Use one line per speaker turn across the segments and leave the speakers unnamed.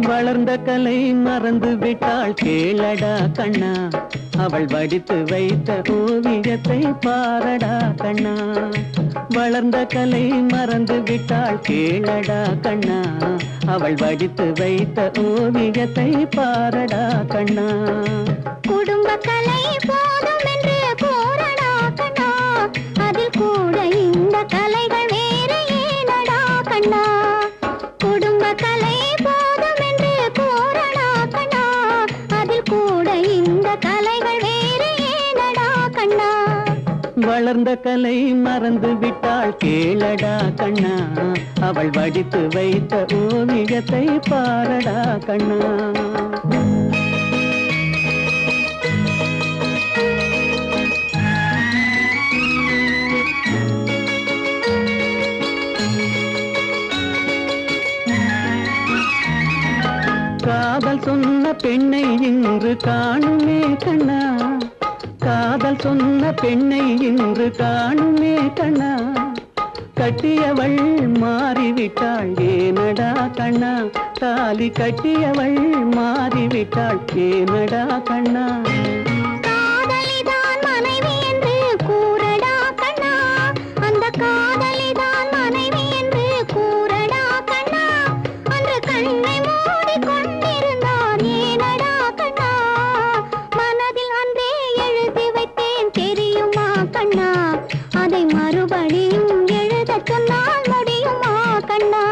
வளர்ந்த கலை மறந்து விட்டாள் கேளடா கண்ணா, அவள் வடித்து வைத்த ஓவியத்தை பாரடா கண்ணா. வளர்ந்த கலை மறந்து விட்டாள் கேளடா கண்ணா, அவள் வடித்து வைத்த ஓவியத்தை பாரடா கண்ணா.
குடும்ப கலை போதும் என்று கூறடா கண்ணா, அதில் கூட இந்த கலைகள் வேறு ஏனடா கண்ணா. குடும்ப கலை போதும் என்று கூறடா கண்ணா, அதில் கூட இந்த கலைகள் வேறு ஏனடா கண்ணா.
வளர்ந்த கலை மறந்து விட்டாள் கேளடா கண்ணா, அவள் வடித்து வைத்த ஓவியத்தை பாரடா கண்ணா. காதல் சொன்ன பெண்ணை இன்று காணுமே கண்ணா, காதல் சொன்ன பெண்ணை இன்று காணுமே கண்ணா. கட்டியவள் மாறிவிட்டாள் ஏனடா கண்ணா, தாலி கட்டியவள் மாறிவிட்டாள் ஏனடா கண்ணா.
காதலிதான் மனைவி என்று கூறடா கண்ணா, அந்த காதலிதான் மனைவி என்று கூறடா கண்ணா. அன்று கண்ணை மூடி கொண்டிருந்தான் ஏனடா கண்ணா, மனதில் அன்றே எழுதி வைத்தேன் தெரியுமா கண்ணா. அதை மறுபடியும் எழுத சொன்னால் முடியுமா கண்ணா.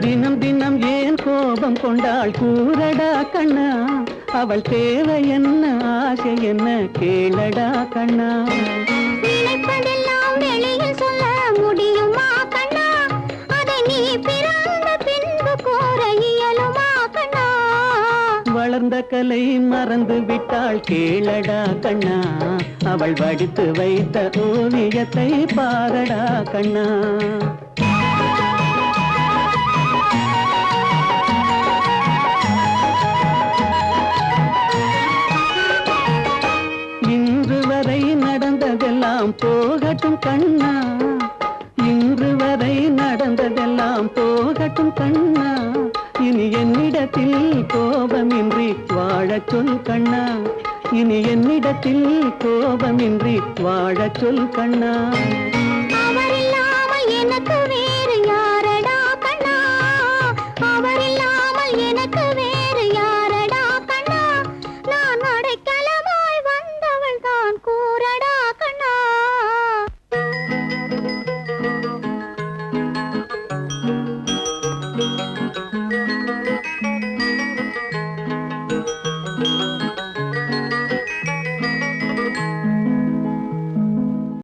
தினம் தினம் ஏன் கோபம் கொண்டாள் கூறடா கண்ணா, அவள் தேவை என்ன ஆசை என்ன கேளடா கண்ணா.
நினைப்பதெல்லாம் வெளியில் சொல்ல முடியுமா கண்ணா, அதை நீ பிறந்த பின்பு கூற இயலுமா கண்ணா.
வளர்ந்த கலை மறந்து விட்டாள் கேளடா கண்ணா, அவள் வடித்து வைத்த ஓவியத்தை பாரடா கண்ணா. இன்று வரை நடந்ததெல்லாம் போகட்டும் கண்ணா, இன்று வரை நடந்ததெல்லாம் போகட்டும் கண்ணா. இனி என்னிடத்தில் கோபமின்றி வாழச் சொல் கண்ணா, இனி என்னிடத்தில் கோபமின்றி வாழச் சொல் கண்ணா.